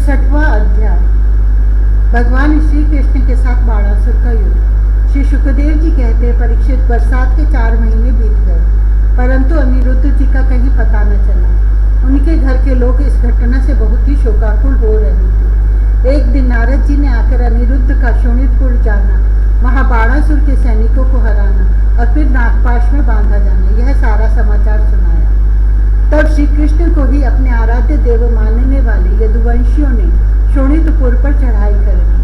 63वां अध्याय। भगवान श्री कृष्ण के साथ बाणासुर का युद्ध। श्री सुखदेव जी कहते हैं, परीक्षित, बरसात के 4 महीने बीत गए, परंतु अनिरुद्ध जी का कहीं पता न चला। उनके घर के लोग इस घटना से बहुत ही शोकाकुल हो रहे थे। एक दिन नारद जी ने आकर अनिरुद्ध का शोणितपुर जाना, वहां बाणासुर के सैनिकों को हराना और फिर नागपाश में बांधा जाना, यह सारा समाचार सुनाया। तब श्री कृष्ण को ही अपने आराध्य देव मानने वाले यदुवंशियों ने शोणितपुर पर चढ़ाई कर दी।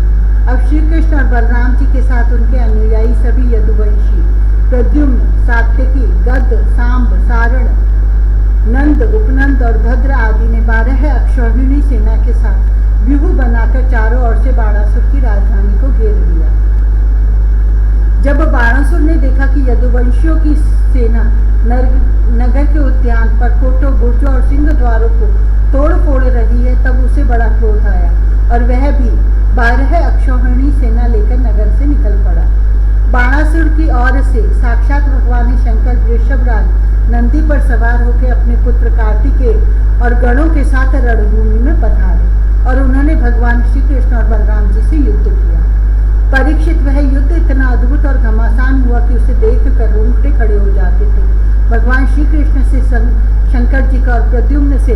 अब श्री कृष्ण और बलराम जी के साथ उनके अनुयायी सभी यदुवंशी प्रद्युम्न, सात्यकी, गद्द, सांब, सारण, नंद, उपनंद और भद्र आदि ने 12 अक्षौहिणी सेना के साथ व्यूह बनाकर चारों ओर से बाणासुर की राजधानी को घेर लिया। जब बाणासुर ने देखा कि यदुवंशियों की सेना नगर के उद्यान पर कोटों, बुर्जों और सिंह द्वारों को तोड़ फोड़ रही है, तब उसे बड़ा क्रोध आया और वह भी 12 अक्षौहिणी सेना लेकर नगर से निकल पड़ा। बाणासुर की ओर से साक्षात भगवान शंकर वृषभराज नंदी पर सवार होकर अपने पुत्र कार्तिकेय और गणों के साथ रणभूमि में पधारे और उन्होंने भगवान श्री कृष्ण और बलराम जी से युद्ध किया। परीक्षित, वह युद्ध इतना अद्भुत और घमासान हुआ कि उसे देखकर रोंगटे खड़े हो जाते थे। भगवान श्री कृष्ण से शंकर जी का और प्रद्युम्न से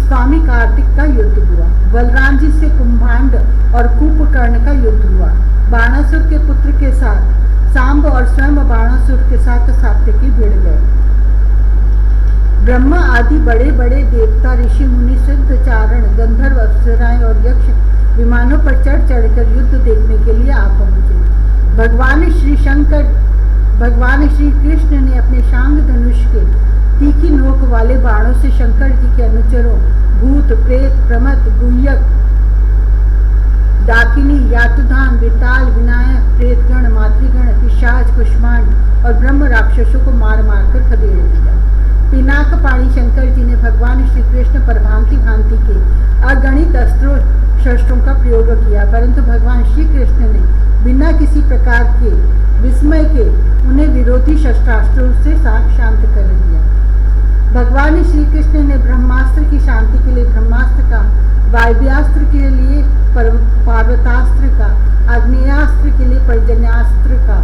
स्वामी कार्तिक का युद्ध हुआ। बलराम जी से कुंभांड और कुंभकर्ण का युद्ध हुआ। बाणासुर के पुत्र के साथ सांब और स्वयं बाणासुर के साथ सात्यकी भिड़ गए। ब्रह्मा आदि बड़े बड़े देवता, ऋषि मुनि, सिद्ध, चारण, गंधर्व, अप्सराएं और यक्ष विमानों पर चढ़ चढ़कर युद्ध देखने के लिए आ पहुंचे। भगवान श्री कृष्ण ने अपने शांग धनुष के तीखी नोक वाले बाणों से शंकर जी के अनुचरों भूत, प्रेत, प्रमथ, गुह्यक, डाकिनी, यातुधान, विताल, विनायक, प्रेतगण, मातृगण, पिशाच, कुष्मांड और ब्रह्म राक्षसों को मार मार कर खदेड़ दिया। पिनाक पाणी शंकर जी ने भगवान श्री कृष्ण पर भांति भांति के अगणित अस्त्रों शस्त्रों का प्रयोग किया, परंतु भगवान श्री कृष्ण ने बिना किसी प्रकार के विस्मय के उन्हें विरोधी शस्त्रास्त्रों से शांत कर दिया। भगवान श्री कृष्ण ने ब्रह्मास्त्र की शांति के लिए ब्रह्मास्त्र का, वायव्यास्त्र के लिए पार्वतास्त्र का, आग्नेयास्त्र के लिए पर्जन्यास्त्र का,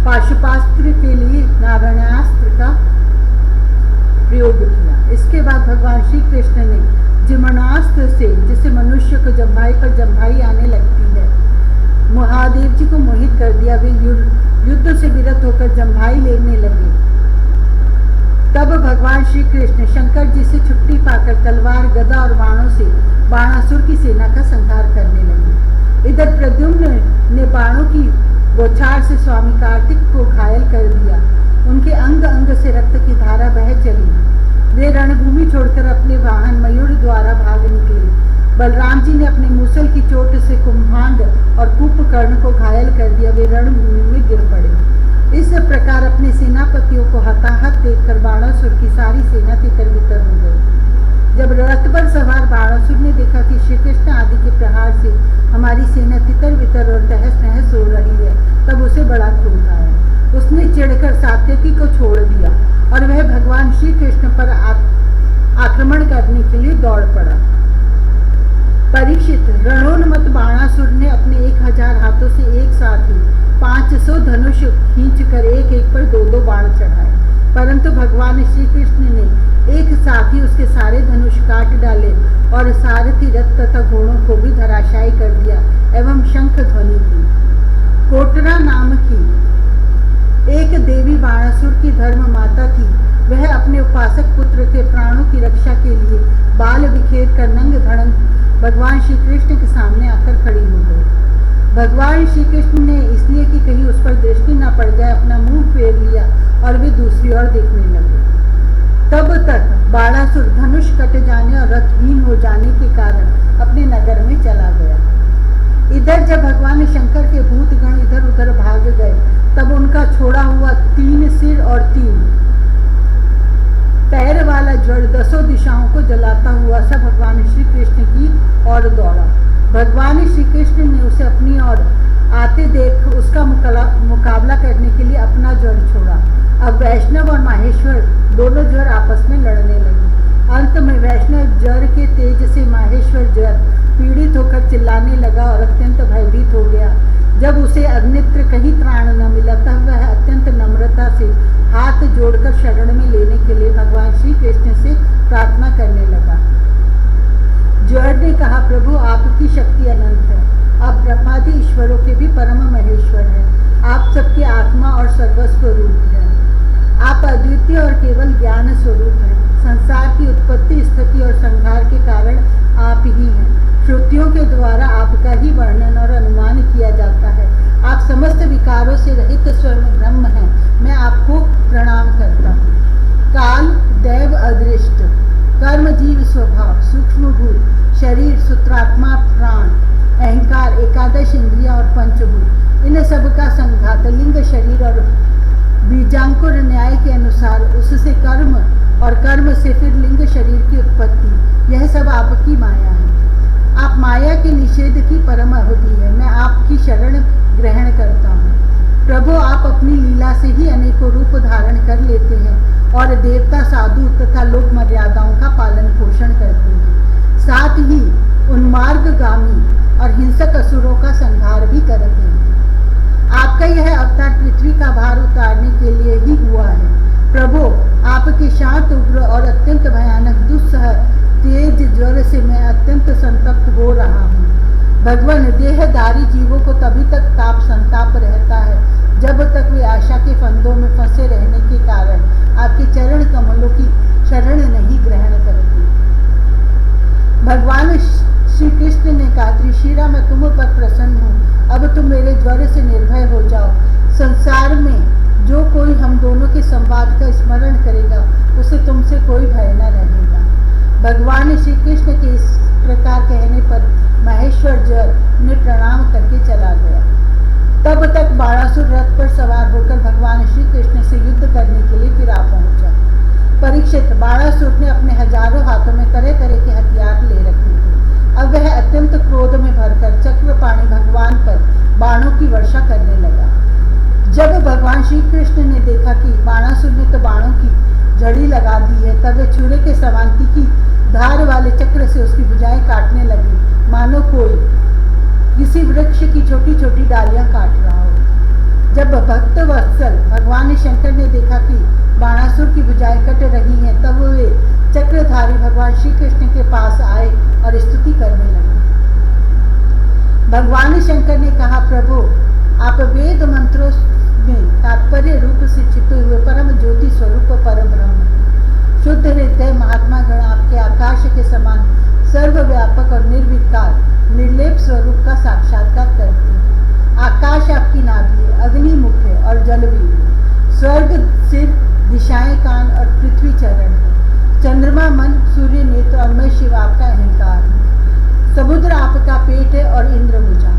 पाशुपास्त्र के लिए नारायणास्त्र का प्रयोग किया। इसके बाद भगवान श्री कृष्ण ने जिमणास्त्र से, जिससे मनुष्य को जम्भाई पर जम्भाई आने लगती है, महादेव जी को मोहित कर दिया। वे युद्ध से विरत होकर जम्भाई लेने लगे। तब भगवान श्री कृष्ण शंकर जी से छुट्टी पाकर तलवार, गदा और बाणों से बाणासुर की सेना का संहार करने लगे। इधर प्रद्युम्न ने बाणों की बौछार से स्वामी कार्तिक को घायल कर दिया। उनके अंग अंग से रक्त की धारा बह चली। वे रणभूमि छोड़कर अपने वाहन मयूर द्वारा भाग निकले। बलराम जी ने अपने मूसल की चोट से कुंभांड और कुंभकर्ण को घायल कर दिया। वे रणभूमि में गिर पड़े। इस प्रकार अपने सेनापतियों को हताहत देखकर बाणासुर की सारी सेना तितर बितर हो गई। जब रथ पर सवार बाणासुर ने देखा कि श्री कृष्ण आदि के प्रहार से हमारी सेना तितर बितर और तहस नहस हो रही है, तब उसे बड़ा क्रोध आया। उसने चिढ़कर सात्यकी को छोड़ दिया और वह भगवान श्री कृष्ण पर आक्रमण करने के लिए दौड़ पड़ा। परीक्षित, रणोन्मत्त बाणासुर ने अपने 1000 हाथों से एक साथ ही 500 धनुष खींचकर एक एक पर 2-2 बाण चढ़ाए, परंतु भगवान श्री कृष्ण ने एक साथ ही उसके सारे धनुष काट डाले और सारथी, रथ तथा घोड़ों को भी धराशायी कर दिया एवं शंख ध्वनि की। कोटरा नाम की एक देवी बाणासुर की धर्म माता थी। वह अपने उपासक पुत्र के प्राणों की रक्षा के लिए बाल बिखेर कर नंग धड़ंग भगवान श्री कृष्ण के सामने आकर खड़ी हो गई। भगवान श्री कृष्ण ने इसलिए कि कहीं उस पर दृष्टि न पड़ जाए, अपना मुंह फेर लिया और वे दूसरी ओर देखने लगे। तब तक बाणासुर धनुष कट जाने और रथहीन हो जाने के कारण अपने नगर में चला गया। इधर जब भगवान शंकर के भूतगण इधर उधर भाग गए, तब उनका छोड़ा हुआ 3 सिर और 3 पैर वाला ज्वर 10 दिशाओं को जलाता हुआ सब भगवान श्री कृष्ण की ओर दौड़ा। भगवान श्री कृष्ण ने उसे अपनी ओर आते देख उसका मुकाबला करने के लिए अपना ज्वर छोड़ा। अब वैष्णव और माहेश्वर दोनों ज्वर आपस में लड़ने लगे। अंत में वैष्णव ज्वर के तेज से माहेश्वर महेश्वर जर पीड़ित होकर चिल्लाने लगा और अत्यंत भयभीत हो गया। जब उसे अन्यत्र कहीं त्राण न मिला तब वह अत्यंत नम्रता से हाथ जोड़कर शरण में लेने के लिए भगवान श्री कृष्ण से प्रार्थना करने लगा। जर ने कहा, प्रभु आपकी शक्ति अनंत है, आप ब्रह्मादि ईश्वरों के भी परम महेश्वर हैं, आप सबकी आत्मा और सर्वस्व रूप हैं, आप अद्वितीय और केवल ज्ञान स्वरूप हैं। संसार की उत्पत्ति, स्थिति और संहार के कारण आप ही हैं। श्रुतियों के द्वारा आपका ही वर्णन और अनुमान किया जाता है। आप समस्त विकारों से रहित स्वयं ब्रह्म हैं। मैं आपको प्रणाम करता हूँ। काल, दैव, अदृष्ट, कर्म, जीव, स्वभाव, सूक्ष्म भूत, शरीर, सूत्रात्मा, प्राण, अहंकार, एकादश इंद्रिया और पंचभूत, इन सब का संघात लिंग, शरीर और बीजांकुर न्याय के अनुसार उससे कर्म और कर्म से फिर लिंग शरीर की उत्पत्ति, यह सब आपकी माया है। आप माया के निषेध की परम अवधि है। मैं आपकी शरण ग्रहण करता हूँ। प्रभु, आप अपनी लीला से ही अनेकों रूप धारण कर लेते हैं और देवता, साधु तथा लोक मर्यादाओं का पालन पोषण करते हैं। साथ ही उन्मार्गगामी और हिंसक असुरों का संहार भी करते हैं। आपका यह अवतार पृथ्वी का भार उतारने के लिए ही हुआ है। प्रभु, आपके शांत, उग्र और अत्यंत भयानक दुस्सह तेज ज्वर से मैं अत्यंत संतप्त हो रहा हूँ। भगवान, देहधारी जीवों को तभी तक ताप संताप रहता है जब तक वे आशा के फंदों में फंसे रहने के कारण आपके चरण कमलों की शरण नहीं ग्रहण करते। भगवान श्री कृष्ण ने कहा, त्रिशिरा, मैं तुम पर प्रसन्न हूँ। अब तुम मेरे ज्वर से निर्भय हो जाओ। संसार में जो कोई हम दोनों के संवाद का स्मरण करेगा उसे तुमसे कोई भय न रहेगा। भगवान श्री कृष्ण के इस प्रकार कहने पर महेश्वर जर ने प्रणाम करके चला गया। तब तक बाणासुर रथ पर सवार होकर भगवान श्री कृष्ण से युद्ध करने के लिए फिर आ पहुंचा। परीक्षित, बाणासुर ने अपने हजारों हाथों में तरह तरह के हथियार ले रखे थे। अब वह अत्यंत क्रोध में भरकर चक्रपाणी भगवान पर बाणों की वर्षा करने लगा। जब भगवान श्री कृष्ण ने देखा कि बाणासुर ने तो बाणों की झड़ी लगा दी है, तब वे छुरे के समान तीखी धार वाले चक्र से उसकी भुजाएं काटने लगे, मानो कोई किसी वृक्ष की छोटी छोटी डालियां काट रहा हो। जब भक्त वत्सल भगवान शंकर ने देखा कि बाणासुर की भुजाएं कट रही हैं, तब वे चक्रधारी भगवान श्री कृष्ण के पास आए और स्तुति करने लगे। भगवान शंकर ने कहा, प्रभु, आप वेद मंत्रों में तात्पर्य रूप से छिपे हुए परम ज्योति स्वरूप परब्रह्म, शुद्ध हृदय महात्मा गण आपके आकाश के समान सर्वव्यापक और निर्विकार निर्लेप स्वरूप का साक्षात्कार करते हैं। आकाश आपकी नाभि है, अग्नि मुख है और जल भी। स्वर्ग सिर, दिशाएं कान और पृथ्वी चरण है। चंद्रमा मन, सूर्य नेत्र और मैं शिव आपका अहंकार है। समुद्र आपका पेट है और इंद्र भुजा।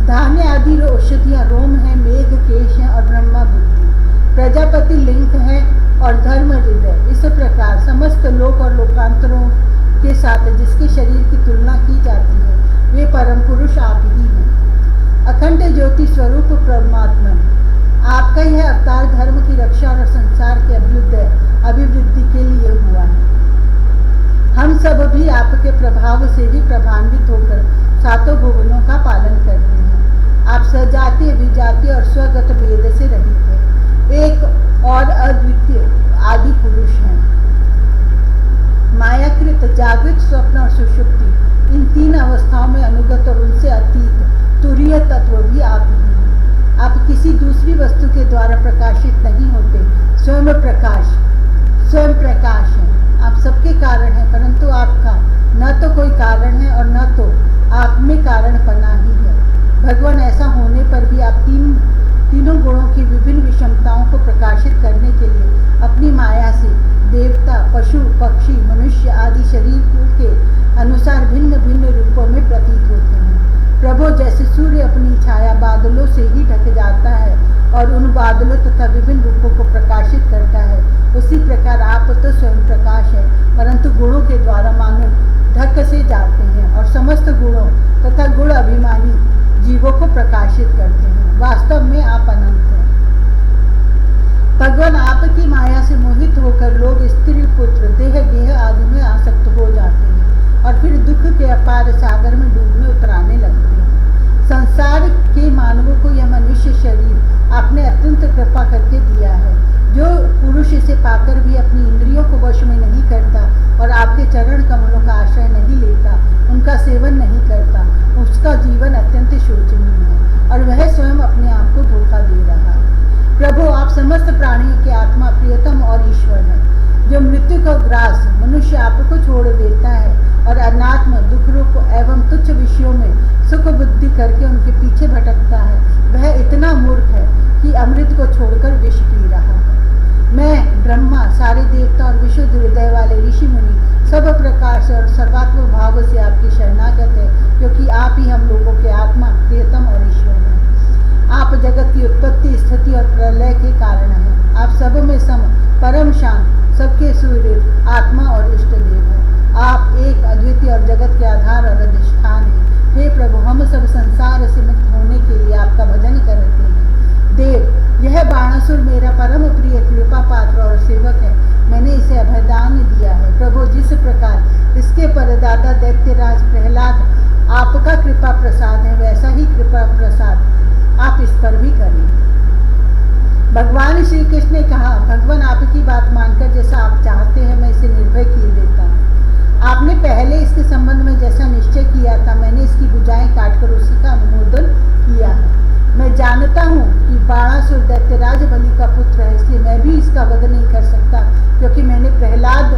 धान्य आदि औषधियां रोम है, मेघ केश है और ब्रह्मा बुद्धि। प्रजापति लिंग है और धर्म हृदय। इस प्रकार समस्त लोक और लोकांतरों के साथ जिसके शरीर की तुलना की जाती है, वे परम पुरुष आप ही हैं। अखंड ज्योति स्वरूप परमात्मा, आपका यह अवतार धर्म की रक्षा और संसार के अभिवृद्धि के लिए हुआ है। हम सब भी आपके प्रभाव से ही प्रभान्वित होकर सातों भुवनों का पालन करते हैं। आप सजातीय, विजातीय और स्वगत भेद से रहित हैं। एक और अद्वितीय आदि पुरुष हैं। मायाकृत, जागृत, स्वप्न और सुषुप्ति, इन तीन अवस्थाओं में अनुगत और उनसे अतीत तुरीय तत्व भी आप ही हैं। आप किसी दूसरी वस्तु के द्वारा प्रकाशित नहीं होते। स्वयं प्रकाश हैं। आप सबके कारण हैं, परंतु आपका न तो कोई कारण है और न तो आप में कारण पना ही है। भगवान, ऐसा होने पर भी आप तीनों गुणों की विभिन्न विषमताओं को प्रकाशित करने के लिए अपनी माया से देवता, पशु, पक्षी, मनुष्य आदि शरीर के अनुसार भिन्न भिन्न रूपों में प्रतीत होते हैं। प्रभु, जैसे सूर्य अपनी छाया बादलों से ही ढक जाता है और उन बादलों तथा विभिन्न रूपों को प्रकाशित करता है, उसी प्रकार आप तो स्वयं प्रकाश है, परंतु गुणों के द्वारा मानो ढक से जाते हैं और समस्त गुणों तथा गुण अभिमानी जीवों को प्रकाशित करते हैं। वास्तव में आप अनंत हैं। भगवान, आपकी माया से मोहित होकर लोग स्त्री, पुत्र, देह, गेह आदि में आसक्त हो जाते हैं और मनुष्य इसे पाकर भी अपनी इंद्रियों को वश में नहीं करता और आपके चरण कमलों का आश्रय नहीं लेता, उनका सेवन नहीं करता, उसका जीवन अत्यंत शोचनीय है और वह स्वयं अपने आप को धोखा दे रहा है। प्रभु, आप समस्त प्राणियों के आत्मा, प्रियतम और ईश्वर हैं। जो मृत्यु का ग्रास मनुष्य आपको छोड़ देता है और अनात्म, दुख रूप एवं तुच्छ विषयों में सुख बुद्धि करके उनके पीछे भटकता है, वह इतना मूर्ख है कि अमृत को छोड़कर विष पी रहा है। मैं ब्रह्मा, सारे देवता और विशुद्ध हृदय वाले ऋषि मुनि सब प्रकार से और सर्वात्म भाव से आपकी शरणागत है, क्योंकि आप ही हम लोगों के आत्मा, प्रियतम और ईश्वर हैं। आप जगत की उत्पत्ति, स्थिति और प्रलय के कारण हैं। आप सब में सम, परम शांत, सबके सूर्य, आत्मा और इष्ट देव हैं। आप एक अद्वितीय और जगत के आधार और अधिष्ठान हैं। हे प्रभु, हम सब संसार से मुक्त होने के लिए आपका भजन करते हैं। देव, यह बाणासुर मेरा परम प्रिय, कृपा पात्र और सेवक है। मैंने इसे अभयदान दिया है। प्रभु, जिस प्रकार इसके परदादा दैत्यराज प्रहलाद आपका कृपा प्रसाद है, वैसा ही कृपा प्रसाद आप इस पर भी करें। भगवान श्री कृष्ण ने कहा, भगवान आपकी बात मानकर जैसा आप चाहते हैं मैं इसे निर्भय किए देता हूँ। आपने पहले इसके संबंध में जैसा निश्चय किया था, मैंने इसकी भुजाएं काटकर उसी का अनुमोदन किया है। मैं जानता हूँ कि बाणासुर दैत्यराज बलि का पुत्र है, इसलिए मैं भी इसका वध नहीं कर सकता, क्योंकि मैंने प्रहलाद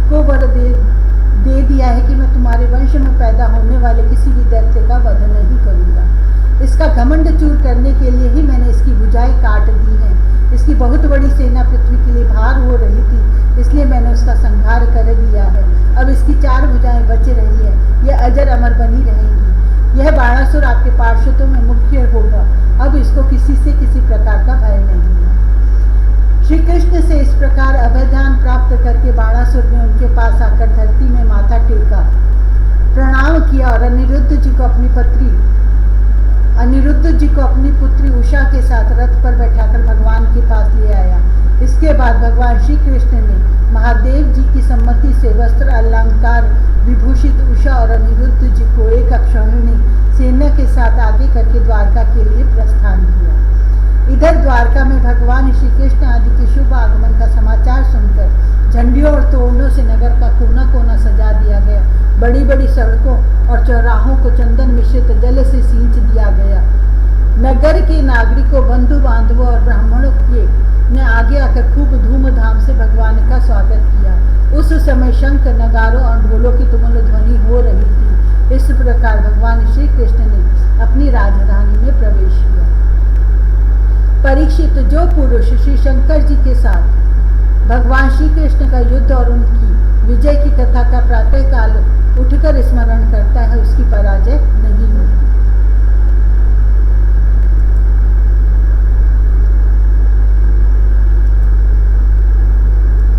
को वर दे दिया है कि मैं तुम्हारे वंश में पैदा होने वाले किसी भी दैत्य का वध नहीं करूँगा। इसका घमंड चूर करने के लिए ही मैंने इसकी भुजाएं काट दी हैं। इसकी बहुत बड़ी सेना पृथ्वी के लिए भार हो रही थी, इसलिए मैंने उसका संहार कर दिया है। अब इसकी 4 भुजाएं बच रही है, यह अजर अमर बनी रहेंगी। यह बाणासुर आपके पार्षदों में मुख्य होगा। अब इसको किसी से किसी प्रकार का भय नहीं है। श्री कृष्ण से इस प्रकार अभयदान प्राप्त करके बाणासुर ने उनके पास आकर धरती में माथा टेका, प्रणाम किया और अनिरुद्ध जी को अपनी पुत्री उषा के साथ रथ पर बैठाकर भगवान के पास ले आया। इसके बाद भगवान श्री कृष्ण ने महादेव जी की सम्मति से वस्त्र अलंकार विभूषित उषा और अनिरुद्ध जी को एक अक्षौहिणी सेना के साथ आगे करके द्वारका के लिए प्रस्थान किया। इधर द्वारका में भगवान श्री कृष्ण आदि के शुभ आगमन का समाचार सुनकर झंडियों और तोरणों से नगर का कोना कोना सजा दिया गया। बड़ी बड़ी सड़कों और चौराहों को चंदन मिश्रित जल से सींच दिया गया। नगर के नागरिकों, बंधु बांधवों और ब्राह्मणों के ने आगे आकर खूब धूमधाम से भगवान का स्वागत किया। उस समय शंख, नगारों और ढोलों की तुमुल ध्वनि हो रही थी। इस प्रकार भगवान श्री कृष्ण ने अपनी राजधानी में प्रवेश किया। परीक्षित, जो पुरुष श्री शंकर जी के साथ भगवान श्री कृष्ण का युद्ध और उनकी विजय की कथा का प्रातः काल उठकर स्मरण करता है, उसकी पराजय नहीं होती।